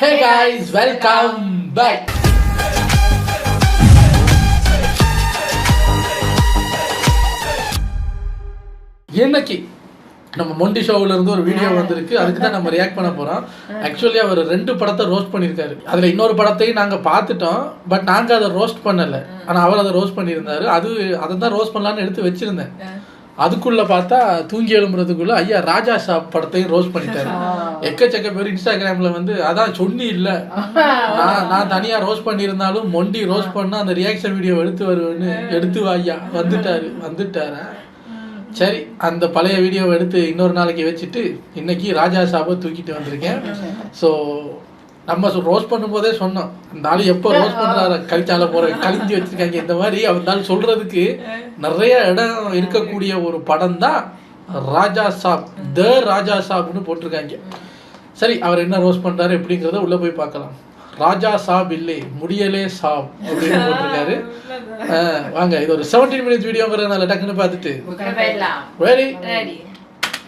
Hey guys, welcome back. இன்னைக்கு நம்ம மொண்டி ஷோவில் இருந்து ஒரு வீடியோ வந்திருக்கு. அதுக்கு தான் நம்ம ரியாக்ட் பண்ண போகிறோம். ஆக்சுவலி அவர் 2 படத்தை ரோஸ்ட் பண்ணியிருக்காரு. அதில் இன்னொரு படத்தையும் நாங்கள் பார்த்துட்டோம். பட் நாங்கள் அதை ரோஸ்ட் பண்ணலை. ஆனால் அவர் அதை ரோஸ்ட் பண்ணியிருந்தாரு. அதை தான் ரோஸ்ட் பண்ணலான்னு எடுத்து வச்சுருந்தேன். அதுக்குள்ளே பார்த்தா தூங்கி எழும்புறதுக்குள்ளே ஐயா ராஜா சாப் படத்தையும் ரோஸ்ட் பண்ணிட்டாரு. எக்கச்சக்க பேர் இன்ஸ்டாகிராமில் வந்து அதான் சொன்னி இல்லை, நான் தனியாக ரோஸ்ட் பண்ணியிருந்தாலும் மொண்டி ரோஸ்ட் பண்ணால் அந்த ரியாக்ஷன் வீடியோ எடுத்து வருவேன்னு எடுத்து ஐயா வந்துட்டாரு. சரி, அந்த பழைய வீடியோவை எடுத்து இன்னொரு நாளைக்கு வச்சுட்டு இன்னைக்கு ராஜா சாப்பை தூக்கிட்டு வந்திருக்கேன். ஸோ நம்ம ரோஸ்ட் பண்ணும்போதே சொன்னோம், இந்த ஆள் எப்போ ரோஸ்ட் பண்ணுறாரு கழிச்சால போகிற கழிஞ்சு வச்சுருக்காங்க. இந்த மாதிரி அவன் சொல்கிறதுக்கு நிறைய இடம் இருக்கக்கூடிய ஒரு படம் தான் ராஜா சாப். த ராஜா சாப்னு போட்டிருக்காங்க. சரி, அவர் என்ன ரோஸ்ட் பண்ணுறாரு எப்படிங்கிறத உள்ளே போய் பார்க்கலாம். ராஜா சாப் இல்லை, முடியலே சாப் அப்படின்னு போட்டிருக்காரு. வாங்க, இது ஒரு 17 மினிட்ஸ் வீடியோங்கிறதுனால டக்குன்னு பார்த்துட்டு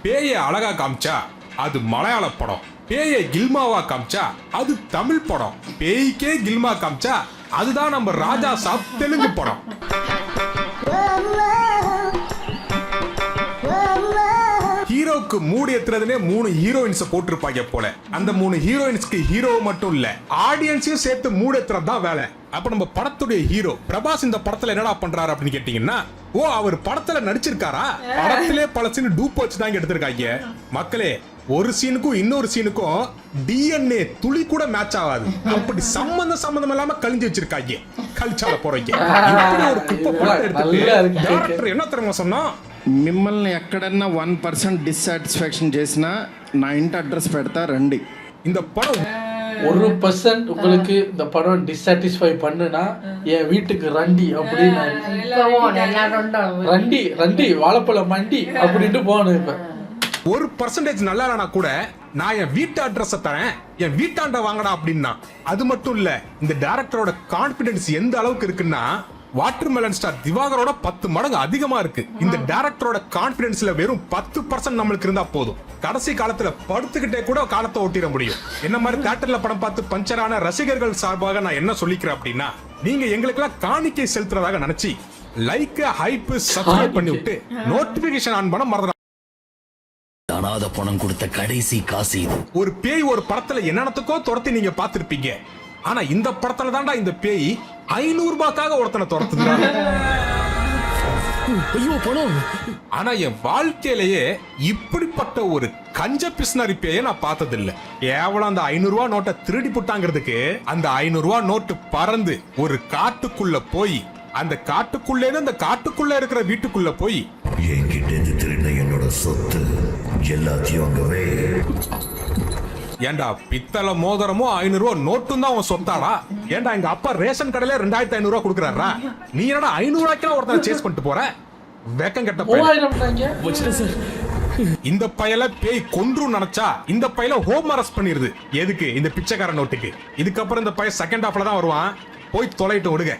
பேய அழகா காமிச்சா அது மலையாள படம், பேய கில்மாவா காமிச்சா அது தமிழ் படம், பேய்க்கே கில்மா காமிச்சா அதுதான் நம்ம ராஜா சாப் தெலுங்கு படம். ஹீரோக்கு மூடி ஏத்துறதுனே 3 ஹீரோயின்ஸ் போட்டிருப்பாங்க போல. அந்த 3 ஹீரோயின்ஸ்க்கு ஹீரோ மட்டும் இல்ல, ஆடியன்ஸையும் சேர்த்து மூடி ஏத்துறது தான் வேலை. அப்ப நம்ம படத்துடைய ஹீரோ பிரபாஸ் இந்த படத்துல என்னடா பண்றாரு அப்படின்னு கேட்டீங்கன்னா, ஓ அவர் படத்துல நடிச்சிருக்காரா, படத்திலே பல சீன் டூப் வச்சு தான் எடுத்திருக்காங்க. மக்களே, ஒரு சீனுக்கும் இன்னொரு சீனுக்கும் டிஎன்ஏ துளி கூட மேட்ச் ஆகாது. அப்படி சம்பந்தம் இல்லாம கழிஞ்சு வச்சிருக்காங்க. கல்ச்சால போறீங்க. ஒரு குப்பை படம் எடுத்துட்டு டைரக்டர் என்ன தெரியுமா சொன்னா, మిమ్మల్ని ఎక్కడన్నా 1% డిస్సాటిస్ఫాక్షన్ చేసినా నా ఇంటి అడ్రస్ పెడతా రండి. இந்த படம் 1% உங்களுக்கு இந்த படம் டிஸ்சாட்டிஸ்ஃபை பண்ணுனா என் வீட்டுக்கு ரண்டி அப்படின்னு ரண்டி வாழைப்பழம் மண்டி அப்படின்ட்டு போகணும். இப்ப 1% நல்லா இல்லனா கூட நான் என் வீட்டு அட்ரஸ் தரேன், என் வீட்டாண்ட வாங்கடா அப்படின்னா. அது மட்டும் இல்ல, இந்த டைரக்டரோட கான்பிடன்ஸ் எந்த அளவுக்கு இருக்குன்னா வாட்டர்மெலன் ஸ்டார் திவாகரோட 10 மடங்கு அதிகமா இருக்கு. இந்த டைரக்டரோட கான்பிடன்ஸ்ல வெறும் 10% நம்மளுக்கு இருந்தா போதும், கடைசி காலத்துல படுத்துக்கிட்டே கூட காலத்தை ஓட்டிட முடியும். என்ன மாதிரி தியேட்டர்ல படம் பார்த்து பஞ்சரான ரசிகர்கள் சார்பாக நான் என்ன சொல்லிக்கிறேன் அப்படின்னா, நீங்க எங்களுக்கெல்லாம் காணிக்கை செலுத்துறதாக நினைச்சு லைக் ஹைப் சப்ஸ்கிரைப் பண்ணி விட்டு நோட்டிபிகேஷன் ஆன் பண்ண மறந்துடாதீங்க. தானாத பணம் கொடுத்த கடைசி காசு. ஒரு பேய் ஒரு படத்துல என்னென்னத்துக்கோ துரத்தி நீங்க பார்த்திருப்பீங்க. ஆனா இந்த படத்துல தான்டா இந்த பேய் 500 ரூபாய்க்காக ஒருத்தனை துரத்துறாங்க. ஐயோ பணம். ஆனா என் வாழ்க்கையிலேயே இப்படிப்பட்ட ஒரு கஞ்ச பிஸ்னரி பேயை நான் பார்த்தது இல்ல. கேவலம் அந்த 500 ரூபாய் நோட்டை திருடி போட்டாங்கிறதுக்கு அந்த 500 ரூபாய் நோட்டு பறந்து ஒரு காட்டுக்குள்ள போய் அந்த காட்டுக்குள்ளே அந்த காட்டுக்குள்ள இருக்கிற வீட்டுக்குள்ள போய் என்கிட்ட இருந்து திருடின என்னோட சொத்து எல்லாத்தையும் அங்கவே. ஏண்டா பித்தளை மோதிரமோ 500 ரூபாய் நோட்டும் தான் அவன் சொத்தாடா? ஏண்டா எங்க அப்பா ரேஷன் கடையில 2500 ரூபாய் கொடுக்குறாரா? நீ என்னடா 500 ரூபாய்க்கு ஒருத்தனை சேஸ் பண்ணிட்டு போற? வெக்கம் கெட்ட பையன். இந்த பையல பேய் கொன்று நினைச்சா இந்த பையல ஹோம் அரெஸ்ட் பண்ணிருது. எதுக்கு? இந்த பிச்சைக்கார நோட்டுக்கு. இதுக்கப்புறம் இந்த பையன் செகண்ட் ஹாஃப்ல தான் வருவான். போய் தொலைட்டு விடுங்க.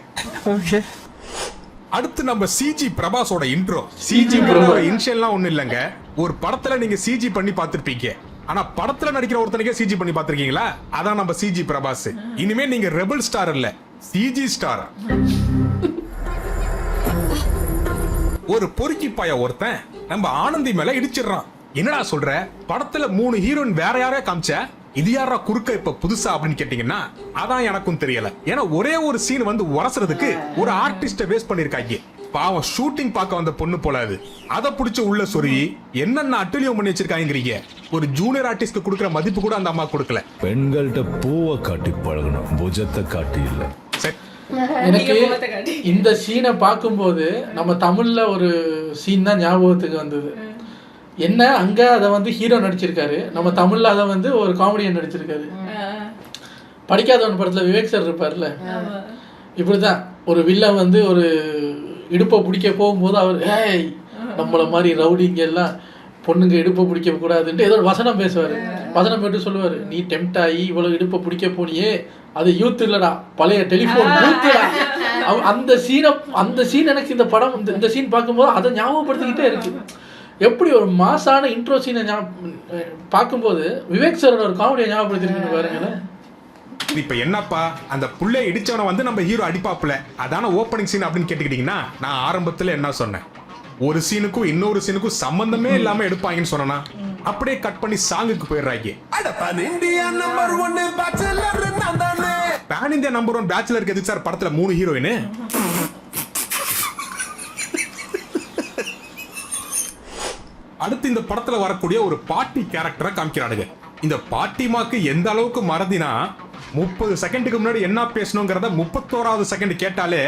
அடுத்து நம்ம சிஜி பிரபாஸோட இன்ட்ரோ. சிஜி பிரபாஸோட இன்ஷியல்லாம் ஒண்ணு இல்லங்க. ஒரு படத்துல நீங்க சிஜி பண்ணி பார்த்திருப்பீங்க, ஆனா படத்துல நடிக்கிற ஒருத்தனுக்கே சிஜி பண்ணி பார்த்திருக்கீங்களா? அதான் நம்ம சிஜி பிரபாஸ். இனிமே நீங்க ரெபல் ஸ்டார் இல்ல, சிஜி ஸ்டார். ஒரு பொறுக்கி பாய ஒருத்தன் நம்ம ஆனந்தி மேல இடிச்சிடறான். என்னடா சொல்ற? படத்துல 3 ஹீரோயின் வேற யாரையா காமிச்ச, இது யாரா குறுக்க இப்ப புதுசா அப்படின்னு கேட்டீங்கன்னா அதான் எனக்கும் தெரியல. ஏன்னா ஒரே ஒரு சீன் வந்து உரசுறதுக்கு ஒரு ஆர்டிஸ்ட வேஸ்ட் பண்ணிருக்காங்க. பாவம், ஷூட்டிங் பார்க்க வந்த பொண்ணு போல அது. அதை பிடிச்ச உள்ள சொருகி என்னென்ன அட்டலியம் பண்ணி வச்சிருக்காங்கிறீங்க. ஒரு ஜூனியர் ஆர்டிஸ்ட்க்கு கொடுக்குற மதிப்பு கூட அந்த அம்மா கொடுக்கல. பெண்கள்கிட்ட பூவை காட்டி பழகணும், புஜத்தை காட்டி இல்ல. எனக்கு இந்த சீனை பார்க்கும்போது நம்ம தமிழ்ல ஒரு சீன் தான் ஞாபகத்துக்கு வந்தது. என்ன, அங்க அதை வந்து ஹீரோ நடிச்சிருக்காரு, நம்ம தமிழ்ல அதை வந்து ஒரு காமெடியன் நடிச்சிருக்காரு. படிக்காதவன் படத்துல விவேக் சார் இருப்பார்ல, இப்படிதான் ஒரு வில்லன் வந்து ஒரு இடுப்பை பிடிக்க போகும்போது அவர் ஏய் நம்மள மாதிரி ரவுடிங்க எல்லாம் பொண்ணுங்க இடுப்பை பிடிக்க கூடாதுன்ட்டு ஏதோ ஒரு வசனம் பேசுவார். வசனம் போட்டு சொல்லுவார், நீ டெம்ட் ஆகி இவ்வளோ இடுப்பை பிடிக்க போனியே, அது யூத் இல்லடா, பழைய டெலிஃபோன் யூத்துடா. அந்த சீன் எனக்கு இந்த படம் இந்த சீன் பார்க்கும்போது அதை ஞாபகப்படுத்திக்கிட்டே இருக்கு. எப்படி ஒரு மாசான இன்ட்ரோ சீனை பார்க்கும்போது விவேக் சாரோட ஒரு காமெடியை ஞாபகப்படுத்திருக்குன்னு பாருங்களேன். இப்ப என்னப்பா அந்த புள்ளைய இடிச்சவன வந்து நம்ம ஹீரோ அடிப்பாப்புல அதான ஓப்பனிங் சீன் அப்படின்னு கேட்டுக்கிட்டீங்கன்னா நான் ஆரம்பத்துல என்ன சொன்னேன், ஒரு சீனுக்கும் இன்னொரு சீனுக்கும் சம்பந்தமே இல்லாம எடுப்பாங்கன்னு சொன்னா அப்படியே கட் பண்ணி சாங்குக்கு போயிடுறாங்க. பேன் இந்தியா நம்பர் 1 பேச்சுலருக்கு எதுக்கு சார் படத்துல 3 ஹீரோயின்? அடுத்து இந்த படத்துல வரக்கூடிய ஒரு பாட்டி கேரக்டரை காமிக்கிறானுங்க. இந்த பாட்டிமாக்கு எந்த அளவுக்கு மறதினா 30 செகண்டுக்கு முன்னாடி என்ன பேசணுங்கிறத 31வது செகண்ட் கேட்டாலே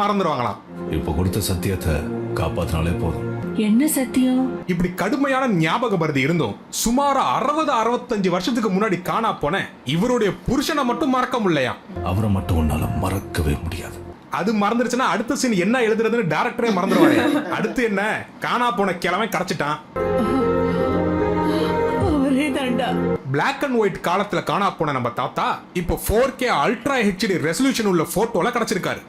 மறந்துடுவாங்களாம். இப்ப கொடுத்த சத்தியத்தை காப்பாத்தினாலே போதும். என்ன சத்தியம்? இப்படி கடுமையான ஞாபக மறதி இருந்தும் சுமார் 60-65 வருஷத்துக்கு முன்னாடி காணா போன இவருடைய புருஷனை மட்டும் மறக்க முடியலையா. அவரை மட்டும் உன்னால மறக்கவே முடியாது. அது மறந்துருச்சுன்னா அடுத்த சீன் என்ன எழுதுறதுன்னு டைரக்டரே மறந்துடுவாரு. அடுத்து என்ன, காணா போன கிழமை கிடைச்சிட்டான். பிளாக் அண்ட் ஒயிட் காலத்துல காணா போன நம்ம தாத்தா இப்போ 4K அல்ட்ரா ஹெச்டி ரெசல்யூஷன் உள்ள போட்டோல கிடைச்சிருக்காரு.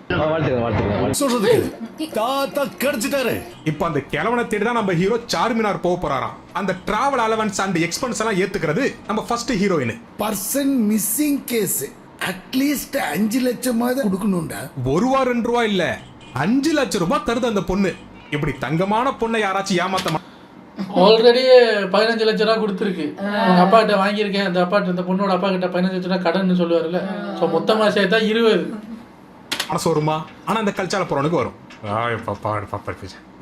தாத்தா கிடைச்சிட்டாரு. இப்போ அந்த கிழவனை தேடி தான் நம்ம ஹீரோ சார்மினார் போக போறாராம். அந்த டிராவல் அலவன்ஸ் அண்ட் எக்ஸ்பென்ஸ் எல்லாம் ஏத்துக்கிறது நம்ம first heroine. Person missing case at least 5 லட்சமாவது கொடுக்கணும்டா. ₹1-2 இல்ல 5 லட்சம் ரூபாய் தருது அந்த பொண்ணு. இப்படி தங்கமான பொண்ணை யாராச்சும் ஏமாத்த ஆல்ரெடி 15 லட்ச ரூபா கொடுத்துருக்கு. அவங்க அப்பா கிட்ட வாங்கியிருக்கேன். அந்த அப்பா இந்த பொண்ணோட அப்பா கிட்ட 15 லட்ச ரூபா கடன் சொல்லுவாருல்ல. ஸோ மொத்தமாக சேர்த்தா 20 மனசு வருமா? ஆனா அந்த கல்ச்சால போறவனுக்கு வரும்.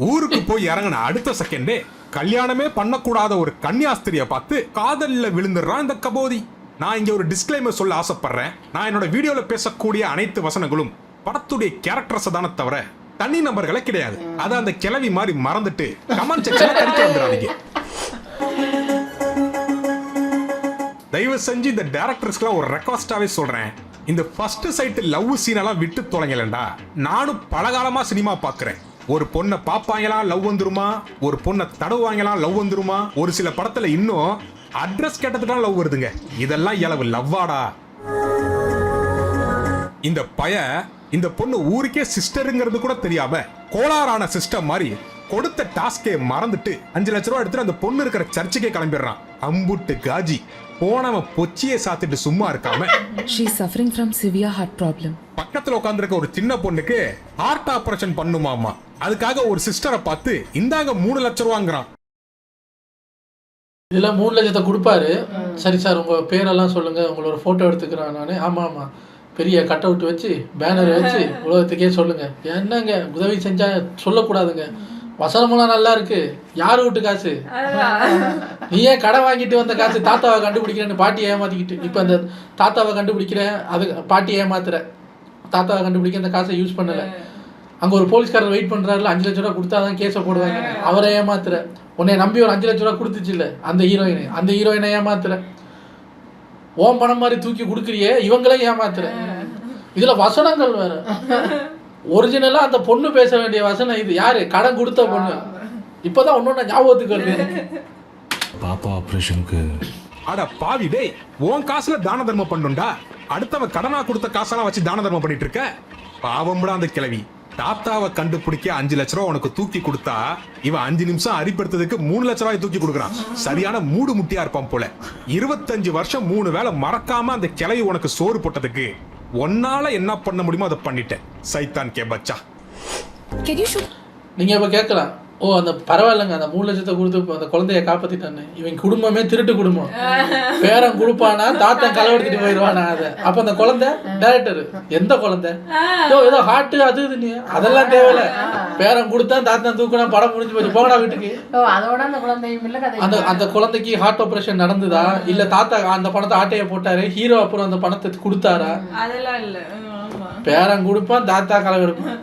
ஊருக்கு போய் இறங்கின அடுத்த செகண்டே கல்யாணமே பண்ணக்கூடாத ஒரு கன்னியாஸ்திரியை பார்த்து காதல்ல விழுந்துடுறான் இந்த கபோதி. நான் இங்க ஒரு டிஸ்க்ளைமர் சொல்ல ஆசைப்படுறேன். நான் என்னோட வீடியோல பேசக்கூடிய அனைத்து வசனங்களும் படத்துடைய கேரக்டர்ஸ் தானே தவிர தனி நபர்களை கிடையாது. அத அந்த கிளவி மாதிரி மறந்துட்டு கமெண்ட் செக்ஷன்ல கடிக்க வந்துடாதீங்க. தயவு செஞ்சு இந்த டைரக்டர்ஸ்க்குலாம் ஒரு ரெக்வஸ்டாவே சொல்றேன், இந்த ஃபர்ஸ்ட் சைட் லவ் சீன் எல்லாம் விட்டு தொலைங்களேன்டா. நானும் பலகாலமா சினிமா பாக்குறேன். ஒரு பொண்ணை பாப்பாங்களாம் லவ் வந்துருமா, ஒரு பொண்ணை தடவுவாங்களாம் லவ் வந்துருமா, ஒரு சில படத்துல இன்னும் அட்ரஸ் கேட்டதுக்கு லவ் வருதுங்க. இதெல்லாம் இளவு லவ்வாடா. இந்த பய இந்த பொண்ணு ஊருக்கே சிஸ்டருங்கிறது கூட தெரியாம கோளாறான சிஸ்டம் மாதிரி கொடுத்த டாஸ்கே மறந்துட்டு 5 லட்ச ரூபா எடுத்துட்டு அந்த பொண்ணு இருக்கிற சர்ச்சுக்கே கிளம்பிடுறான். அம்புட்டு காஜி போனவன் பொச்சியை சாத்திட்டு சும்மா இருக்காம She is suffering from severe heart problem. பக்கத்துல உட்காந்துருக்க ஒரு சின்ன பொண்ணுக்கு ஹார்ட் ஆபரேஷன் பண்ணுமாமா. அதுக்காக ஒரு சிஸ்டரை பார்த்து இந்தாங்க 3 லட்ச ரூபாங்கிறான். இதுல 3 லட்சத்தை கொடுப்பாரு. சரி சார் உங்க பேரெல்லாம் சொல்லுங்க, உங்களோட போட்டோ எடுத்துக்கிறேன் நானு. ஆமா பெரிய கட் அவுட் வச்சு பேனர் வச்சு உலகத்துக்கே சொல்லுங்க. என்னங்க உதவி செஞ்சா சொல்லக்கூடாதுங்க. வசனமெல்லாம் நல்லா இருக்கு. யாரு விட்டு காசு? நீ ஏன் கடை வாங்கிட்டு வந்த காசு தாத்தாவை கண்டுபிடிக்கிறேன்னு பாட்டியை ஏமாத்திக்கிட்டு இப்ப அந்த தாத்தாவை கண்டுபிடிக்கிறேன், அது பாட்டியை ஏமாத்துற. தாத்தாவை கண்டுபிடிக்க அந்த காசை யூஸ் பண்ணல. அங்க ஒரு போலீஸ்காரர் வெயிட் பண்றாருல, 5 லட்ச ரூபா கொடுத்தாதான் கேஸை போடுவாங்க. அவரை ஏமாத்துற. உன்னை நம்பி ஒரு 5 லட்ச ரூபா கொடுத்துச்சு இல்ல அந்த ஹீரோயினை ஏமாத்துற. ஓம் பணம் மாதிரி தூக்கி கொடுக்குறியே, இவங்களே ஏமாத்துற. இதுல வசனங்கள் வேற. ஒரிஜினலா அந்த பொண்ணு பேச வேண்டிய வசனம் இது. யாரு? கடன் கொடுத்த பொண்ணு. இப்பதான் ஒன்னொன்னு ஞாபகத்துக்கு வருது. பாப்பா ஆபரேஷனுக்கு அட பாவி டேய், உன் காசுல தான தர்மம் பண்ணுண்டா. அடுத்தவன் கடனா கொடுத்த காசெல்லாம் வச்சு தான தர்மம் பண்ணிட்டு இருக்க. பாவம்டா அந்த கிழவி. தாத்தாவை கண்டுபிடிக்க 5 லட்ச ரூபா உனக்கு தூக்கி கொடுத்தா இவன் 5 நிமிஷம் அரிப்படுத்ததுக்கு 3 லட்ச ரூபாய் தூக்கி கொடுக்குறான். சரியான மூடு முட்டியா இருப்பான் போல. 25 வருஷம் 3 வேளை மறக்காம அந்த கிளவி உனக்கு சோறு போட்டதுக்கு ஒன்னால என்ன பண்ண முடியுமோ அதை பண்ணிட்டேன். சைத்தான் கே பச்சா. நீங்க இப்ப கேட்கலாம், ஓ அந்த பரவாயில்லைங்க அந்த 3 லட்சத்தை கொடுத்து அந்த குழந்தைய காப்பாத்திட்டானே, இவன் குடும்பமே திருட்டு குடும்பம், பேரன் கொடுப்பானா தாத்தன் களவெடுத்துட்டு போயிடுவானா. அதை அப்ப அந்த குழந்தை டைரக்டர் எந்த குழந்தை ஏதோ ஹார்ட் அது இதுன்னு அதெல்லாம் தேவையில்ல. பேரன் கொடுத்தா தாத்தன் தூக்குனா படம் முடிஞ்சு போச்சு, போகடா வீட்டுக்கு. அந்த குழந்தைக்கு ஹார்ட் ஆபரேஷன் நடந்ததா இல்ல தாத்தா அந்த பணத்தை ஆட்டையை போட்டாரு, ஹீரோ அப்புறம் அந்த பணத்தை கொடுத்தாரா? அதெல்லாம் இல்ல. பேரன் கொடுப்பான், தாத்தா களவெடுப்பான்.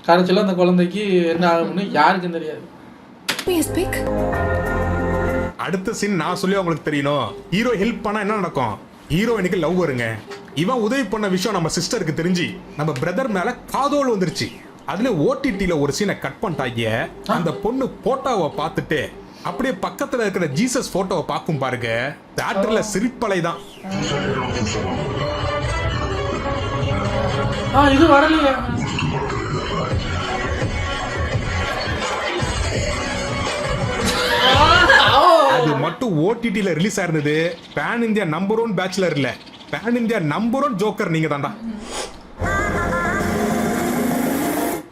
கடைசியில் அந்த குழந்தைக்கு என்ன ஆகும்னு யாருக்கும் தெரியாது. அடுத்த சீன் நான் சொல்லி உங்களுக்கு தெரியணும். ஹீரோ ஹெல்ப் பண்ணா என்ன நடக்கும்? ஹீரோயினுக்கு லவ் வருங்க. இவன் உதவி பண்ண விஷயம் நம்ம சிஸ்டருக்கு தெரிஞ்சு நம்ம பிரதர் மேல காதோல் வந்துருச்சு. அதுல ஓடிடில ஒரு சீனை கட் பண்ணிட்டாங்க. அந்த பொண்ணு போட்டோவை பார்த்துட்டு அப்படியே பக்கத்துல இருக்கிற ஜீசஸ் போட்டோவை பார்க்கும் பாருங்க. தியேட்டர்ல சிரிப்பலை தான். இது வரலையே. அது மட்டும் ஓடிடில ரிலீஸ் ஆயிருந்தது. பேன் இந்தியா நம்பர் 1 பேச்சுலர் இல்ல, பேன் இந்தியா நம்பர் 1 ஜோக்கர் நீங்க தான்டா.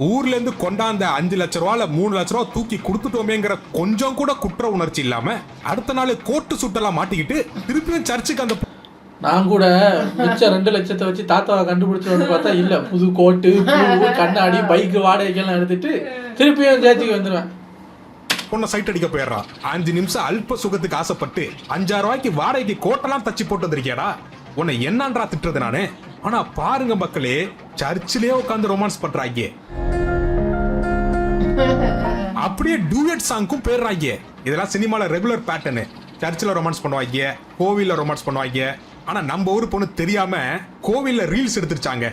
ஊர்ல இருந்து கொண்டாந்த 5 லட்ச ரூபால 3 லட்ச ரூபா தூக்கி கொடுத்துட்டோமேங்கிற கொஞ்சம் கூட குற்ற உணர்ச்சி இல்லாம அடுத்த நாள் கோர்ட்டு சுட்டெல்லாம் மாட்டிக்கிட்டு திருப்பியும் சர்ச்சுக்கு அந்த நான் கூட மிச்சம் 2 லட்சத்தை வச்சு தாத்தாவை கண்டுபிடிச்சோன்னு பார்த்தா இல்ல, புது கோட்டு, பூ, கண்ணாடி, பைக்கு வாடகைக்கெல்லாம் எடுத்துட்டு திருப்பியும் சேர்த்துக்கு வந்துடுவேன். பொண்ணை சைட் அடிக்க போயிடுறான். 5 நிமிஷம் அல்ப சுகத்துக்கு ஆசைப்பட்டு 5000 ரூபாய்க்கு வாடகைக்கு கோட்டெல்லாம் தச்சு போட்டு வந்திருக்கியாடா, உன்னை என்னன்றா திட்டுறது நானு. ஆனா பாருங்க மக்களே, சர்ச்சிலேயே உட்காந்து ரொமான்ஸ் பண்றாங்க. அப்படியே டூயட் சாங்க்கும் போயிடுறாங்க. இதெல்லாம் சினிமால ரெகுலர் பேட்டர்னு. சர்ச்சில் ரொமான்ஸ் பண்ணுவாங்க, கோவில்ல ரொமான்ஸ் பண்ணுவாங்க. ஆனா நம்ம ஊர் பொண்ணு தெரியாம கோவில்ல ரீல்ஸ் எடுத்துருச்சாங்க.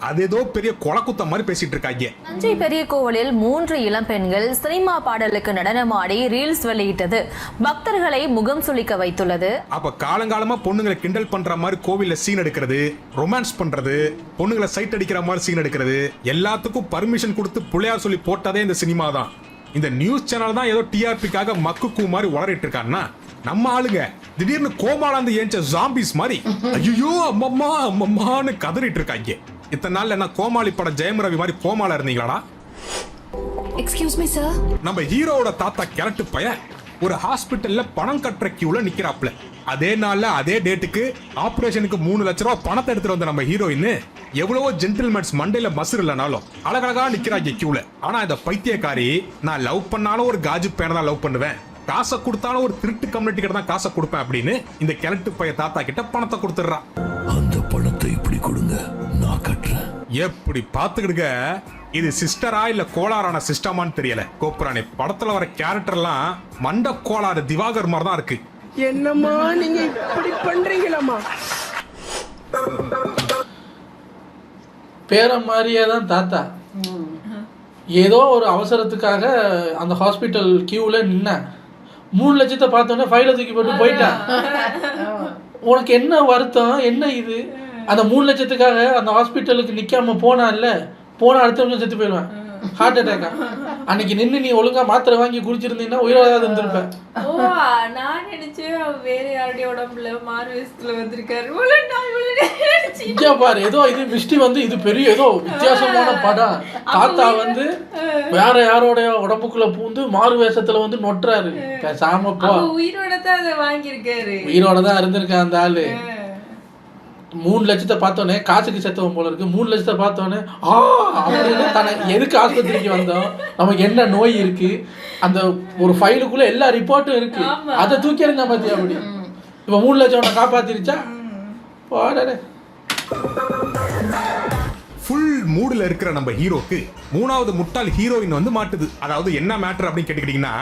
அது ஏதோ பெரிய கொலக்குத்த மாதிரி பேசிட்டு இருக்காங்க. தஞ்சை பெரிய கோவிலில் 3 இளம் பெண்கள் சினிமா பாடலுக்கு நடனமாடி ரீல்ஸ் வெளியிட்டது பக்தர்களை முகம் சுளிக்க வைத்துள்ளது. அப்ப காலங்காலமா பொண்ணுங்களை கிண்டல் பண்ற மாதிரி கோவில்ல சீன் எடுக்கிறது, ரொமான்ஸ் பண்றது, பொண்ணுங்களை சைட் அடிக்கிற மாதிரி சீன் எடுக்கிறது, எல்லாத்துக்கும் பர்மிஷன் கொடுத்து புள்ளையார் சொல்லி போட்டதே இந்த சினிமா தான். இந்த நியூஸ் சேனல் தான் ஏதோ டிஆர்பிக்காக மக்கு மாதிரி உளறிட்டு இருக்காருன்னா, நம்ம ஆளுங்க திடீர்னு கோமாளாந்து ஏஞ்ச ஜாம்பிஸ் மாதிரி ஐயோ அம்மம்மா அம்மம்மான்னு கதறிட்டு இருக்காங்க. இத்தனை நாள் என்ன கோமாளி படம் ஜெயம் ரவி மாதிரி கோமாளா இருந்தீங்களாடா? Excuse me, sir. நம்ம ஹீரோவோட தாத்தா கிழட்டு பையன் ஒரு ஹாஸ்பிட்டல்ல பணம் கட்டுற கியூல நிக்கிறாப்ல. அதே நாள்ல அதே டேட்டுக்கு ஆபரேஷனுக்கு 3 லட்ச ரூபாய் பணத்தை எடுத்துட்டு வந்த நம்ம ஹீரோயின் எவ்வளவோ ஜென்டில்மேன்ஸ் மண்டையில மசுர் இல்லனாலும் அழகழகா நிக்கிறாங்க கியூல. ஆனா இந்த பைத்தியக்காரி, நான் லவ் பண்ணாலும் ஒரு காஜு பேனை தான் லவ் பண்ணுவேன், காசை கொடுத்தாலும் ஒரு திருட்டு கம்யூனிட்டி கிட்ட தான் காசை கொடுப்பேன் அப்படின்னு இந்த கிழட்டு பைய தாத்தா கிட்ட பணத்தை கொடுத்துடுறான். அந்த பணத்தை இப்படி கொடுங்க, நான் கட்டுறேன். எப்படி பாத்துக்கிடுங்க, இது சிஸ்டரா இல்ல கோளாறான சிஸ்டமான்னு தெரியல. கோப்புராணி படத்துல வர கேரக்டர்லாம் மண்ட கோளாறு திவாகர் மாதிரி தான் இருக்கு. என்னம்மா நீங்க இப்படி பண்றீங்களாமா? பேர மாதிரியே தான் தாத்தா. ஏதோ ஒரு அவசரத்துக்காக அந்த ஹாஸ்பிட்டல் கியூவில் நின்னேன். 3 லட்சத்தை பார்த்தோன்னே ஃபைலை தூக்கி போட்டு போயிட்டேன். உனக்கு என்ன வருத்தம், என்ன இது? அந்த 3 லட்சத்துக்காக அந்த ஹாஸ்பிட்டலுக்கு நிற்காம போனான்ல, போனால் அடுத்த நிமிஷம் செத்து போயிடுவேன். ஹார்ட் அட்டாக்கா? அன்னைக்கு நின்று நீ ஒழுங்கா மாத்திரை வாங்கி குடிச்சிருந்தீங்கன்னா உயிரோட இருந்திருப்பேன். நான் நினைச்சேன் வேற யாருடைய உடம்புல மாறு வயசுல வந்திருக்காரு. இங்கே பாரு, ஏதோ இது மிஸ்டி வந்து இது பெரிய ஏதோ வித்தியாசமான படம். தாத்தா வந்து வேற யாரோடைய உடம்புக்குள்ள பூந்து மாறு வேஷத்துல வந்து நொட்டுறாரு. பேசாம போ. உயிரோட தான் அதை வாங்கியிருக்காரு. உயிரோட தான் இருந்திருக்கேன் அந்த ஆளு. 3 லட்சத்தை பார்த்தோன்னே காசுக்கு செத்தவன் போல இருக்கு. 3 லட்சத்தை பார்த்தோன்னே அப்படின்னு தானே எதுக்கு ஆஸ்பத்திரிக்கு வந்தோம், நமக்கு என்ன நோய் இருக்கு, அந்த ஒரு ஃபைலுக்குள்ள எல்லா ரிப்போர்ட்டும் இருக்கு, அதை தூக்கி எறிஞ்சா பாத்தியா அப்படி. இப்ப 3 லட்சம் உன்னை காப்பாத்திருச்சா? போடே. ஃபுல் மூடுல இருக்கிற நம்ம ஹீரோக்கு 3வது முட்டாள் ஹீரோயின் வந்து மாட்டுது. அதாவது என்ன மேட்டர் அப்படின்னு கேட்டுக்கிட்டீங்கன்னா,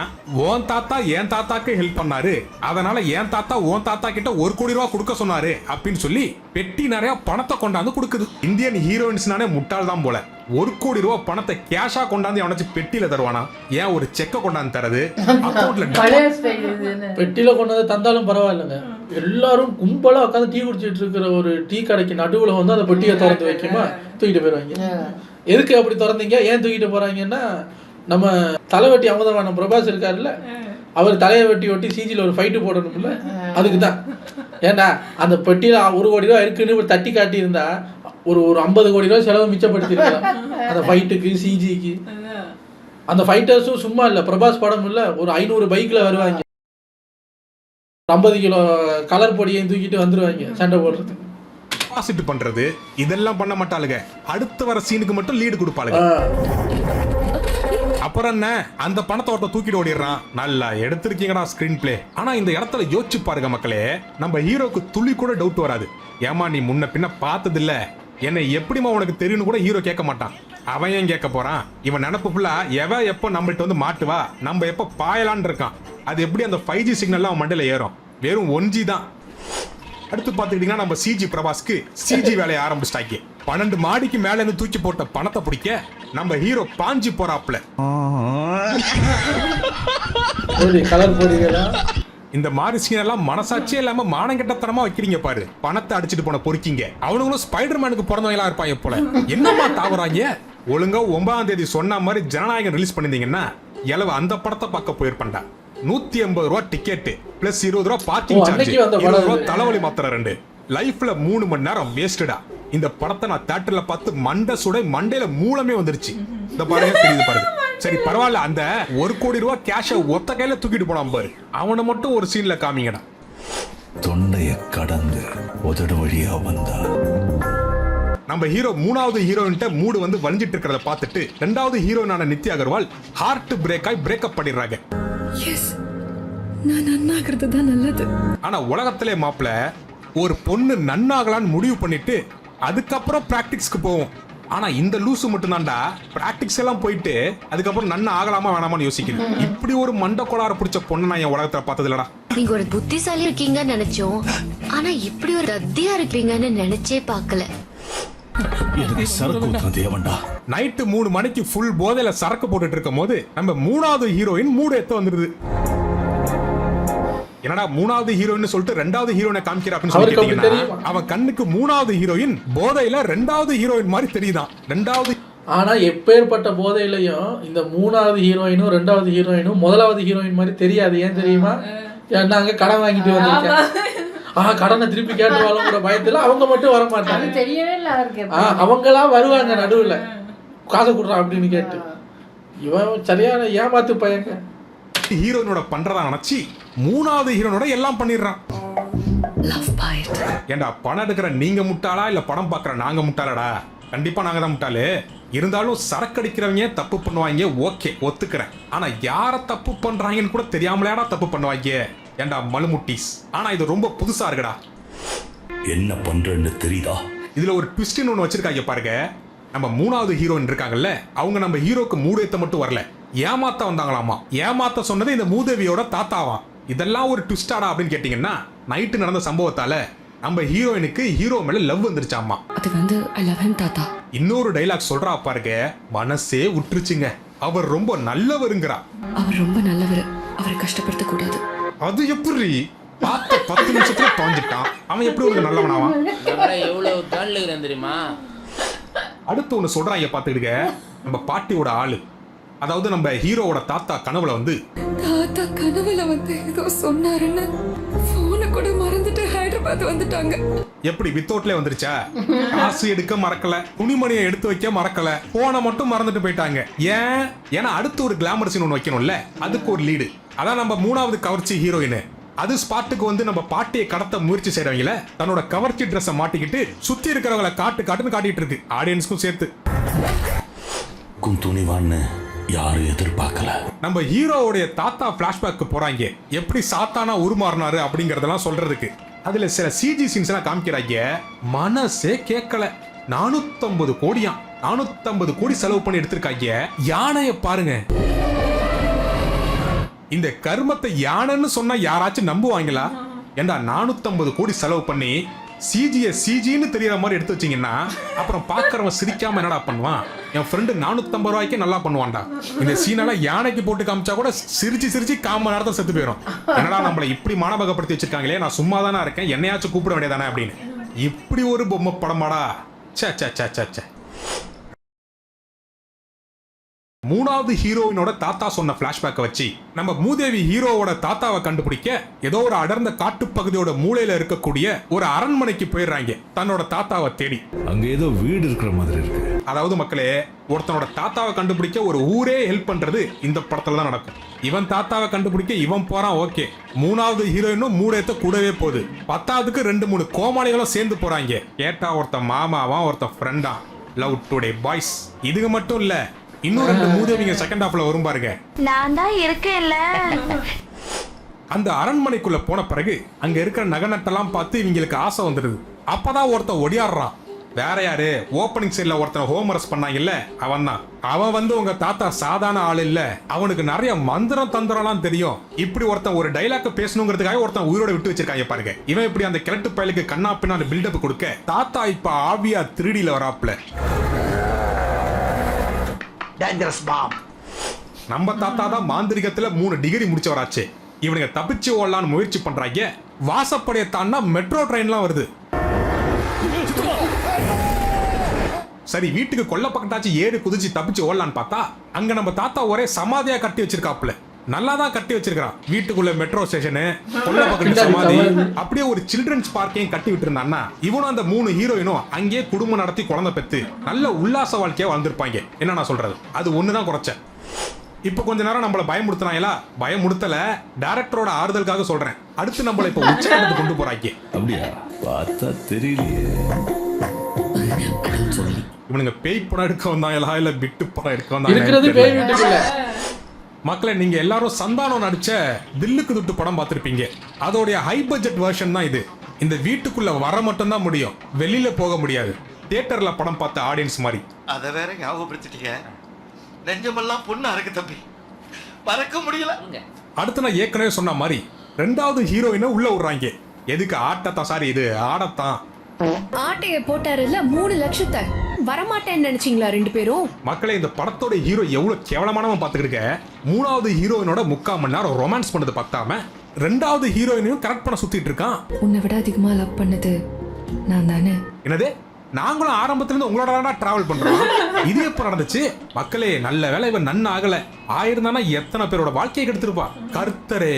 உன் தாத்தா என் தாத்தாக்கு ஹெல்ப் பண்ணாரு, அதனால என் தாத்தா உன் தாத்தா கிட்ட 1 கோடி ரூபாய் கொடுக்க சொன்னாரு அப்படின்னு சொல்லி பெட்டி நிறைய பணத்தை கொண்டாந்து கொடுக்குது. இந்தியன் ஹீரோயின்ஸ்னானே முட்டாள் தான் போல. 1 கோடி ரூபாய் பணத்தை கேஷா கொண்டாந்து அவனாச்சும் பெட்டியில தருவானா? ஏன் ஒரு செக்க கொண்டாந்து தரது? பெட்டியில கொண்டாந்து தந்தாலும் பரவாயில்லைங்க. எல்லாரும் கும்பலா உட்காந்து டீ குடிச்சிட்டு இருக்கிற ஒரு டீ கடைக்கு நடுவுல வந்து அந்த பெட்டியை திறந்து வைக்குமா தூக்கிட்டு போயிடுவாங்க. எதுக்கு அப்படி திறந்தீங்க, ஏன் தூக்கிட்டு போறாங்கன்னா, நம்ம தலைவட்டி அமுதவான பிரபாஸ் இருக்காருல்ல, அவர் தலையை வெட்டி சிஜில ஒரு ஃபைட்டு போடணும்ல, அதுக்கு தான். ஏன்னா அந்த பெட்டியில 1 கோடி ரூபாய் இருக்குன்னு தட்டி காட்டி இருந்தா ஒரு 50 கோடி ரூபாய் செலவு மிச்சப்படுத்திருக்கலாம் அந்த ஃபைட்டுக்கு, சிஜிக்கு. அந்த ஃபைட்டர்ஸும் சும்மா இல்ல, பிரபாஸ் படம் இல்ல, ஒரு 500 பைக்ல வருவாங்க, 50 கிலோ கலர் பொடியை தூக்கிட்டு வந்துருவாங்க சண்டை போடுறதுக்கு. டெபாசிட் பண்றது இதெல்லாம் பண்ண மாட்டாளுங்க, அடுத்து வர சீனுக்கு மட்டும் லீடு கொடுப்பாளுங்க. அப்புறம் என்ன, அந்த பணத்தை ஒருத்த தூக்கிட்டு ஓடிடுறான். நல்லா எடுத்திருக்கீங்கடா ஸ்கிரீன் பிளே. ஆனா இந்த இடத்துல யோசிச்சு பாருங்க மக்களே, நம்ம ஹீரோக்கு துளி கூட டவுட் வராது. ஏமா நீ முன்ன பின்ன பார்த்தது இல்ல, என்னை எப்படிமா உனக்கு தெரியும்னு கூட ஹீரோ கேட்க மாட்டான். அவன் ஏன் கேட்க போறான்? இவன் நினப்பு ஃபுல்லா எவ எப்போ நம்மள்ட்ட வந்து மாட்டுவா, நம்ம எப்போ பாயலான் இருக்கான். அது எப்படி அந்த 5G சிக்னல்லாம் அவன் மண்டையில ஏறும்? வெறும் 1G தான். அடுத்து பார்த்துக்கிட்டீங்கன்னா நம்ம சிஜி பிரபாஸ்க்கு சிஜி வேலையை ஆரம்பிச்சிட்டாங்க. 12 மாடிக்கு மேல இருந்து தூக்கி போட்ட பணத்தை பிடிக்க நம்ம ஹீரோ பாஞ்சி போறாப்ல. இந்த மாதிரி சீன் எல்லாம் மனசாட்சியே இல்லாம மானங்கெட்டத்தனமா வைக்கிறீங்க பாரு. பணத்தை அடிச்சுட்டு போன பொறுக்கிங்க. அவனுங்களும் ஸ்பைடர்மேனுக்கு பிறந்தவங்களா இருப்பாங்க போல. என்னமா தாவறாங்க? ஒழுங்கா 9ஆம் தேதி சொன்ன மாதிரி ஜனநாயகம் ரிலீஸ் பண்ணிருந்தீங்கன்னா எலவு அந்த படத்தை பார்க்க போயிருப்பேன்டா. 180 ரூபா டிக்கெட் பிளஸ் 20 ரூபா பார்க்கிங் சார்ஜ், 20 ரூபா தலைவலி மாத்திரை 2. லைஃப்ல 3 மணி நேரம் வேஸ்டடா. இந்த படத்தை நான் தியேட்டர்ல பார்த்து மண்டை சுடை மண்டையில மூலமே வந்துருச்சு. இந்த பாருங்க தெரியுது பாருங்க. சரி பரவாயில்ல, அந்த 1 கோடி ரூபாய் கேஷ ஒத்த கையில தூக்கிட்டு போனான் பாரு, அவனை மட்டும் ஒரு சீன்ல காமிங்கடா. தொண்டைய கடந்து உதடு வழியா வந்தா நம்ம ஹீரோ 3வது ஹீரோயின்ட்ட மூடு வந்து வலிஞ்சிட்டு இருக்கிறத பார்த்துட்டு 2வது ஹீரோயினான நித்யா அகர்வால் ஹார்ட் பிரேக் ஆகி பிரேக்கப் பண்ணிடுறாங்க. எஸ், நான் நன்னாகிறது தான் நல்லது. ஆனா உலகத்திலே மாப்பிள ஒரு பொண்ணு நன்னாகலான்னு முடிவு பண்ணிட்டு அதுக்கப்புறம் பிராக்டிக்ஸ்க்கு போவோம். ஆனா இந்த லூசு மட்டும் தான்டா பிராக்டிக்ஸ் எல்லாம் போயிட்டு அதுக்கப்புறம் நன்னா ஆகலாமா வேணாமான்னு யோசிக்கணும். இப்படி ஒரு மண்ட கோளாறு பிடிச்ச பொண்ணு நான் என் உலகத்துல பார்த்தது இல்லடா. நீங்க ஒரு புத்திசாலி இருக்கீங்கன்னு நினைச்சோம், ஆனா இப்படி ஒரு தத்தியா இருப்பீங்கன்னு நினைச்சே பார்க்கல. எனக்கு சரக்கு தேவண்டா. நைட்டு 3 மணிக்கு ஃபுல் போதையில சரக்கு போட்டுட்டு இருக்கும் போது நம்ம 3வது ஹீரோயின் மூடு எத்த வந்துருது. என்னடா 3வது ஹீரோயின் சொல்லிட்டு 2வது ஹீரோயினை காமிக்கிற அப்படின்னு சொல்லிட்டீங்கன்னா அவன் கண்ணுக்கு 3வது ஹீரோயின் போதையில 2வது ஹீரோயின் மாதிரி தெரியுதான். 2வது ஆனா எப்பேற்பட்ட போதையிலையும் இந்த 3வது ஹீரோயினும் 2வது ஹீரோயினும் 1வது ஹீரோயின் மாதிரி தெரியாது. ஏன் தெரியுமா? ஏன்னா அங்க கடன் வாங்கிட்டு வந்திருக்கேன், கடனை திருப்பி கேட்டுவாளுங்கிற பயத்துல அவங்க மட்டும் வர மாட்டாங்க. தெரியவே இல்லை அவருக்கு. அவங்களா வருவாங்க நடுவுல, காசை கொடுறான் அப்படின்னு கேட்டு. இவன் சரியான ஏமாத்து பையங்க. ஹீரோயினோட பண்றதா நினைச்சு 3வது ஹீரோனோட எல்லாம் பண்ணிடுறான். ஏண்டா பணம் எடுக்கிற நீங்க முட்டாளா இல்ல படம் பாக்குற நாங்க முட்டாளடா? கண்டிப்பா நாங்க தான் முட்டாளு. இருந்தாலும் சரக்கு அடிக்கிறவங்க தப்பு பண்ணுவாங்க, ஓகே ஒத்துக்கிறேன். ஆனா யார தப்பு பண்றாங்கன்னு கூட தெரியாமலேடா தப்பு பண்ணுவாங்க. ஏண்டா மலுமுட்டிஸ். ஆனா இது ரொம்ப புதுசா இருக்குடா. என்ன பண்றேன்னு தெரியுதா? இதுல ஒரு ட்விஸ்ட்னு ஒன்று வச்சிருக்காங்க பாருங்க. நம்ம 3வது ஹீரோயின் இருக்காங்கல்ல, அவங்க நம்ம ஹீரோக்கு மூடு ஏத்த மட்டும் வரல, ஏமாத்த வந்தாங்களாமா. ஏமாத்த சொன்னது இந்த மூதேவியோட தாத்தாவாம். இதெல்லாம் ஒரு ட்விஸ்டாடா அப்படின்னு கேட்டீங்கன்னா, நைட்டு நடந்த சம்பவத்தால நம்ம ஹீரோயினுக்கு ஹீரோ மேல லவ் வந்துருச்சாமா. அது வந்து ஐ லவ் ஹிம் தாத்தா. இன்னொரு டைலாக் சொல்றா பாருங்க, மனசே உற்றுச்சுங்க. அவர் ரொம்ப நல்லவருங்கிறா. அவர் ரொம்ப நல்லவர், அவரை கஷ்டப்படுத்த கூடாது. அது எப்படி பார்த்த 10 நிமிஷத்துல தோஞ்சிட்டான். அவன் எப்படி ஒரு நல்லவனாவான்? எவ்வளவு காலில் தெரியுமா? அடுத்து ஒண்ணு சொல்றாங்க பாத்துக்கிடுங்க. நம்ம பாட்டியோட ஆளு, அதாவது நம்ம ஹீரோவோட தாத்தா கனவுல வந்து தாத்தா கனவுல வந்து ஏதோ சொன்னாருன்னு போனை கூட மறந்துட்டு ஹைதராபாத் வந்துட்டாங்க. எப்படி வித்தவுட்ல வந்துருச்சா? காசு எடுக்க மறக்கல, துணிமணியை எடுத்து வைக்க மறக்கல, போனை மட்டும் மறந்துட்டு போயிட்டாங்க. ஏன்? ஏன்னா அடுத்து ஒரு கிளாமர் சீன் ஒன்று வைக்கணும்ல, அதுக்கு ஒரு லீடு. அதான் நம்ம 3வது கவர்ச்சி ஹீரோயின். அது ஸ்பாட்டுக்கு வந்து நம்ம பாட்டியை கடத்த முயற்சி செய்றவங்கள தன்னோட கவர்ச்சி ட்ரெஸ்ஸை மாட்டிக்கிட்டு சுத்தி இருக்கிறவங்களை காட்டுன்னு காட்டிட்டு இருக்கு, ஆடியன்ஸ்க்கும் சேர்த்து. துணிவான்னு யாரும் எதிர்பார்க்கல. நம்ம ஹீரோவுடைய தாத்தா பிளாஷ்பேக்கு போறாங்க, எப்படி சாத்தானா உருமாறினாரு அப்படிங்கறதெல்லாம் சொல்றதுக்கு. அதுல சில சிஜி சீன்ஸ் எல்லாம் காமிக்கிறாங்க, மனசே கேட்கல. 450 கோடியா, 450 கோடி செலவு பண்ணி எடுத்திருக்காங்க. யானைய பாருங்க. இந்த கர்மத்தை யானைன்னு சொன்னா யாராச்சும் நம்புவாங்களா? ஏண்டா 450 கோடி செலவு பண்ணி சிஜின்னு தெரியற மாதிரி எடுத்து வச்சீங்கன்னா அப்புறம் பாக்குறவன் சிரிக்காம என்னடா பண்ணுவான்? என் ஃப்ரெண்டு 450 ரூபாய்க்கு நல்லா பண்ணுவான்டா. இந்த சீனெல்லாம் யானைக்கு போட்டு காமிச்சா கூட சிரிச்சு காம நேரத்தை செத்து போயிடும். என்னடா நம்மளை இப்படி மானபகப்படுத்தி வச்சிருக்காங்களே, நான் சும்மா தானே இருக்கேன், என்னையாச்சும் கூப்பிட வேண்டியதானே அப்படின்னு. இப்படி ஒரு பொம்மை படமாடா. சே சே சே சே சே. 3வது ஹீரோயினோட தாத்தா சொன்ன பிளாஷ்பேக்கை வச்சு நம்ம மூதேவி ஹீரோவோட தாத்தாவை கண்டுபிடிக்க ஏதோ ஒரு அடர்ந்த காட்டுப்பகுதியோட மூலையில இருக்கக்கூடிய ஒரு அரண்மனைக்கு போயிடுறாங்க தன்னோட தாத்தாவை தேடி. அங்க ஏதோ வீடு இருக்கிற மாதிரி இருக்கு. அதாவது மக்களே, ஒருத்தனோட தாத்தாவை கண்டுபிடிக்க ஒரு ஊரே ஹெல்ப் பண்றது இந்த படத்துல தான் நடக்கும். இவன் தாத்தாவை கண்டுபிடிக்க இவன் போறான், ஓகே. 3வது ஹீரோயினும் மூடேத்த கூடவே போகுது. 10வதுக்கு 2-3 கோமாளிகளும் சேர்ந்து போறாங்க. கேட்டா ஒருத்தன் மாமாவா, ஒருத்தன் ஃப்ரெண்டா. Love today boys. இதுக்கு மட்டும் இல்ல, இன்னும் 2 மூதேவிங்க செகண்ட் ஹாஃப்ல வரும் பாருங்க. நான் தான் இருக்கேன்ல. அந்த அரண்மனைக்குள்ள போன பிறகு அங்க இருக்கிற நகநட்டெல்லாம் பார்த்து இவங்களுக்கு ஆசை வந்துடுது. அப்பதான் ஒருத்தன் ஒடியாடுறான். வேற யாரு? ஓப்பனிங் சைட்ல ஒருத்தன் ஹோம்வொர்க்ஸ் பண்ணாங்கல்ல, அவன் தான். அவன் வந்து உங்க தாத்தா சாதாரண ஆள் இல்ல, அவனுக்கு நிறைய மந்திரம் தந்திரம்லாம் தெரியும். இப்படி ஒருத்தன் ஒரு டைலாக் பேசணுங்கிறதுக்காக ஒருத்தன் உயிரோட விட்டு வச்சிருக்காங்க பாருங்க. இவன் இப்படி அந்த கிழட்டு பயலுக்கு கண்ணா பின்னா பில்டப் கொடுக்க தாத்தா இப்ப ஆவியா 3Dல வராப்ல. நம்ம தாத்தா தான் மாந்திரிகத்துல 3 டிகிரி முடிச்சவராச்சு. இவனுங்க தப்பிச்சு ஓடலான்னு முயற்சி பண்றாங்க. வாசப்படைய தாண்டா மெட்ரோ ட்ரெயின்லாம் வருது. சரி, வீட்டுக்கு கொல்ல பக்கத்தாச்சு ஏறி குதிச்சு தப்பிச்சு ஓடலான்னு பார்த்தா அங்க நம்ம தாத்தா ஒரே சமாதியா கட்டி வச்சிருக்காப்ல. நல்லா தான் கட்டி வச்சிருக்கான். வீட்டுக்குள்ள மெட்ரோ ஸ்டேஷனு, கொல்லப்பக்கத்து சமாதி, அப்படியே ஒரு சில்ட்ரன்ஸ் பார்க்கையும் கட்டி விட்டு இருந்தான்னா இவனும் அந்த 3 ஹீரோயினும் அங்கேயே குடும்பம் நடத்தி குழந்தை பெத்து நல்ல உல்லாச வாழ்க்கையா வாழ்ந்திருப்பாங்க. என்ன நான் சொல்றது, அது ஒண்ணுதான் குறைச்சேன். இப்ப கொஞ்ச நேரம் நம்மள பயமுடுத்தினாங்களா? பயமுடுத்தல, டைரக்டரோட ஆறுதலுக்காக சொல்றேன். அடுத்து நம்மள இப்ப உச்சகட்டத்துக்கு கொண்டு போறாங்க. அப்படியா? பார்த்தா தெரியலையே. இவனுங்க பேய் படம் எடுக்க வந்தாங்களா இல்ல விட்டு படம் எடுக்க இருக்கிறது பேய் வீட்டுக்குள்ள. மக்களே, நீங்க எல்லாரும் சந்தானம் நடிச்ச தில்லுக்கு துட்டு படம் பார்த்திருப்பீங்க. அதோடைய ஹை பட்ஜெட் வெர்ஷன் தான் இது. இந்த வீட்டுக்குள்ள வர மட்டும் தான் முடியும், வெளியில போக முடியாது. தியேட்டர்ல படம் பார்த்த ஆடியன்ஸ் மாதிரி. அத வேற ஞாபகப்படுத்திட்டீங்க. நெஞ்சமெல்லாம் பொண்ணா இருக்கு தம்பி, பறக்க முடியல. அடுத்து நான் ஏற்கனவே சொன்ன மாதிரி 2வது ஹீரோயினை உள்ள விடுறாங்க. எதுக்கு? ஆட்டத்தான். சாரி, இது ஆடத்தான். ஆட்டைய போட்டாருல்ல 3 லட்சத்தை வரமாட்டேன்னு நினைச்சீங்களா 2 பேரும்? மக்களே, இந்த படத்தோட ஹீரோ எவ்வளவு கேவலமானவன் பாத்துக்கிட்டு, 3வது ஹீரோயினோட 3/4 மணி நேரம் ரொமான்ஸ் பண்ணது பத்தாம 2வது ஹீரோயினையும் கரெக்ட் பண்ண சுத்திட்டு இருக்கான். உன்னை விட அதிகமா லவ் பண்ணது நான் தானே. என்னது? நாங்களும் ஆரம்பத்துல இருந்து உங்களோட டிராவல் பண்றோம். இது எப்ப நடந்துச்சு? மக்களே, நல்ல வேலை இவன் நன்ன ஆகல. ஆயிருந்தானா எத்தனை பேரோட வாழ்க்கையை கெடுத்திருப்பா. கர்த்தரே.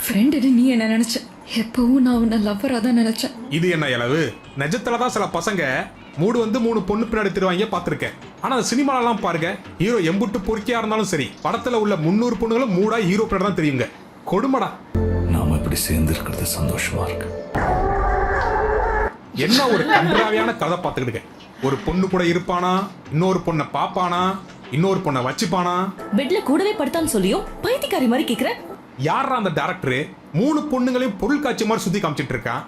ஃப்ரெண்டு நீ என்ன நினைச்ச? எப்பவும் நான் உன்னை லவ்வரா தான் நினைச்சேன். இது என்ன இளவு? நிஜத்துலதான் சில பசங்க மூடு வந்து 3 பொண்ணு பின்னாடி திருவாங்க பாத்திருக்கேன். ஆனா சினிமாலாம் பாருங்க, ஹீரோ எம்புட்டு பொறுக்கியா இருந்தாலும் சரி, படத்துல உள்ள 300 பொண்ணுகளும் மூடா ஹீரோ பின்னாடி தான் தெரியுங்க. கொடுமடா. நாம இப்படி சேர்ந்து இருக்கிறது சந்தோஷமா இருக்கு. என்ன ஒரு கன்றாவியான கதை பார்த்துக்கிட்டு. ஒரு பொண்ணு கூட இருப்பானா, இன்னொரு பொண்ணை பாப்பானா, இன்னொரு பொண்ணை வச்சுப்பானா, பெட்ல கூடவே படுத்தான்னு சொல்லியும் பைத்தியக்காரி மாதிரி கேக்குற. யாரா அந்த டைரக்டர் 3 பொண்ணுங்களையும் பொருள் காட்சி மாதிரி சுத்தி காமிச்சிட்டு இருக்கான்.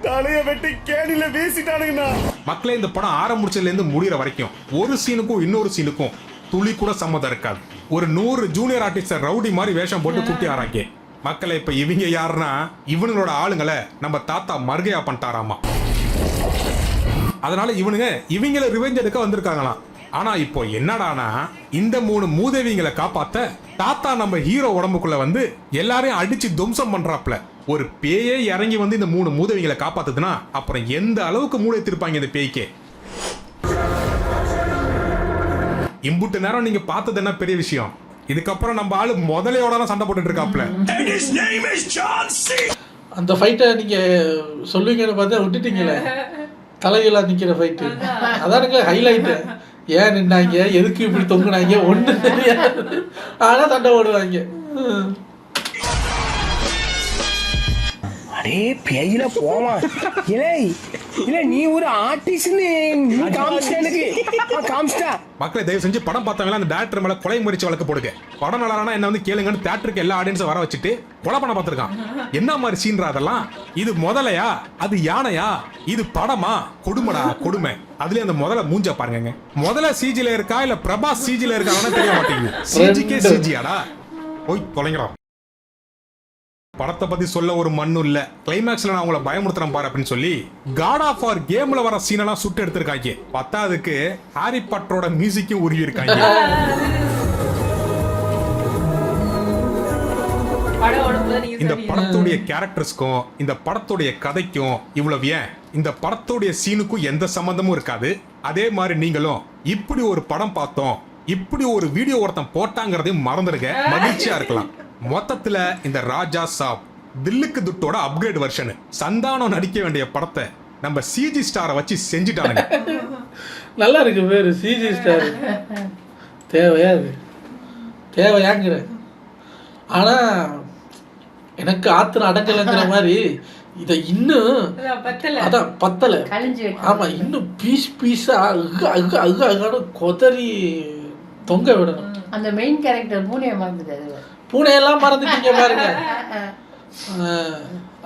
தலைய வெட்டி கேணில வீசிட்டானுங்கண்ணா. மக்களே, இந்த படம் ஆரம்பிச்சதுல இருந்து முடிகிற வரைக்கும் ஒரு சீனுக்கும் இன்னொரு சீனுக்கும் துளி கூட சம்மதம் இருக்காது. ஒரு 100 ஜூனியர் ஆர்டிஸ்ட் ரவுடி மாதிரி வேஷம் போட்டு குட்டி ஆறாங்க. மக்களே, இப்ப இவங்க யாருன்னா இவனுங்களோட ஆளுங்களை நம்ம தாத்தா மர்கையா பண்ணிட்டாராமா. அதனால இவங்கள ரிவெஞ்ச் எடுக்க வந்திருக்காங்களாம். ஆனா இப்போ என்னடானா, இந்த 3 மூதேவிங்களை காப்பாத்த தாத்தா நம்ம ஹீரோ உடம்புக்குள்ள வந்து எல்லாரையும் அடிச்சு துவம்சம் பண்றாப்ல. ஒரு பேயே இறங்கி வந்து இந்த 3 மூதேவிகளை காப்பாத்துதுன்னா அப்புறம் எந்த அளவுக்கு மூளை திருப்பாங்க இந்த பேய்க்கே. இம்புட்டு நேரம் நீங்க பார்த்தது என்ன பெரிய விஷயம்? இதுக்கப்புறம் நம்ம ஆளு முதலையோட தான் சண்டை போட்டுட்டு இருக்காப்ல. அந்த ஃபைட்டை நீங்க சொல்லுவீங்கன்னு பார்த்தா விட்டுட்டீங்களே. தலையில நிக்கிற ஃபைட்டு அதானுங்க ஹைலைட்டு. ஏன் நின்னாங்க, எதுக்கு இப்படி தொங்குனாங்க ஒண்ணு தெரியாது. ஆனா சண்டை போடுவாங்க. அடே பேயில போமா. இல்லை இல்ல நீ ஒரு ஆர்டிஸ்ட்னு நீ காமிச்சிட்ட எனக்கு. காமிச்சிட்டா. மக்களை தயவு செஞ்சு படம் பார்த்தவங்க அந்த டைரக்டர் மேல கொலை முயற்சி வழக்கு போடுங்க. படம் நல்லானா என்ன வந்து கேளுங்கன்னு தியேட்டருக்கு எல்லா ஆடியன்ஸும் வர வச்சுட்டு கொலை பண்ண பார்த்திருக்கான். என்ன மாதிரி சீன்றா அதெல்லாம்? இது முதலையா? அது யானையா? இது படமா? கொடுமடா கொடுமை. அதுலயும் அந்த முதல்ல மூஞ்ச பாருங்க. முதல்ல சிஜில இருக்கா இல்ல பிரபாஸ் சிஜில இருக்காங்கன்னு தெரிய மாட்டேங்குது. சிஜிக்கே சிஜியாடா போய் தொலைங்கடா. படத்தை பத்தி சொல்ல ஒரு மண்ணும் இல்ல. கிளைமேக்ஸ்ல நான் உங்களை பயமுறுத்துறேன் பாரு அப்படின்னு சொல்லி காட் ஆஃப் வார் கேம்ல வர சீனெல்லாம் சுட்டு எடுத்திருக்காங்க. பத்தாவதுக்கு ஹாரி பாட்டரோட மியூசிக்கும் உருவி இருக்காங்க. இந்த படத்துடைய கேரக்டர்ஸ்க்கும் இந்த படத்துடைய கதைக்கும் இவ்வளவு ஏன் இந்த படத்துடைய சீனுக்கும் எந்த சம்பந்தமும் இருக்காது. அதே மாதிரி நீங்களும் இப்படி ஒரு படம் பார்த்தோம், இப்படி ஒரு வீடியோ ஒருத்தன் போட்டாங்கிறதையும் மறந்துருங்க, மகிழ்ச்சியா இருக்கலாம். மொத்தத்துல இந்த ராஜா சாப் தில்லுக்கு துட்டோட அப்கிரேட் வெர்ஷன். சந்தானம் நடிக்க வேண்டிய படத்தை நம்ம சிஜி ஸ்டாரை வச்சு செஞ்சுட்டானுங்க. நல்லா இருக்கு பேரு சிஜி ஸ்டார். தேவையாங்கிற. ஆனா எனக்கு ஆத்திரம் அடங்கலைங்கிற மாதிரி இதை இன்னும் அதான் பத்தலை. ஆமா, இன்னும் பீஸா கொதறி தொங்க விடணும். அந்த மெயின் கேரக்டர் பூனையை மறந்துட்டாரு. பூனையெல்லாம் மறந்துட்டீங்க பாருங்க.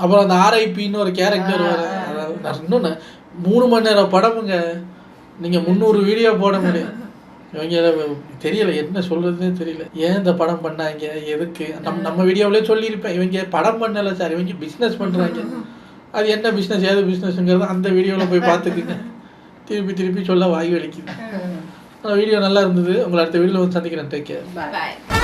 அப்புறம் அந்த ஆர்ஐபின்னு ஒரு கேரக்டர் வர. இன்னொன்று 3 மணி நேரம் படமுங்க. நீங்கள் 300 வீடியோ போட முடியும். இவங்க தெரியல என்ன சொல்றதுன்னே தெரியல. ஏன் இந்த படம் பண்ணாங்க, எதுக்கு? நம்ம வீடியோவிலே சொல்லியிருப்பேன், இவங்க படம் பண்ணலை சார், இவங்க பிஸ்னஸ் பண்ணுறாங்க. அது என்ன பிஸ்னஸ், ஏது பிஸ்னஸ்ங்கிறது அந்த வீடியோவில் போய் பார்த்துக்குங்க. திருப்பி சொல்ல வாய் வலிக்குது. வீடியோ நல்லா இருந்தது. உங்களை அடுத்த வீடியோவில் வந்து சந்திக்கிறேன். Take care. பாய்.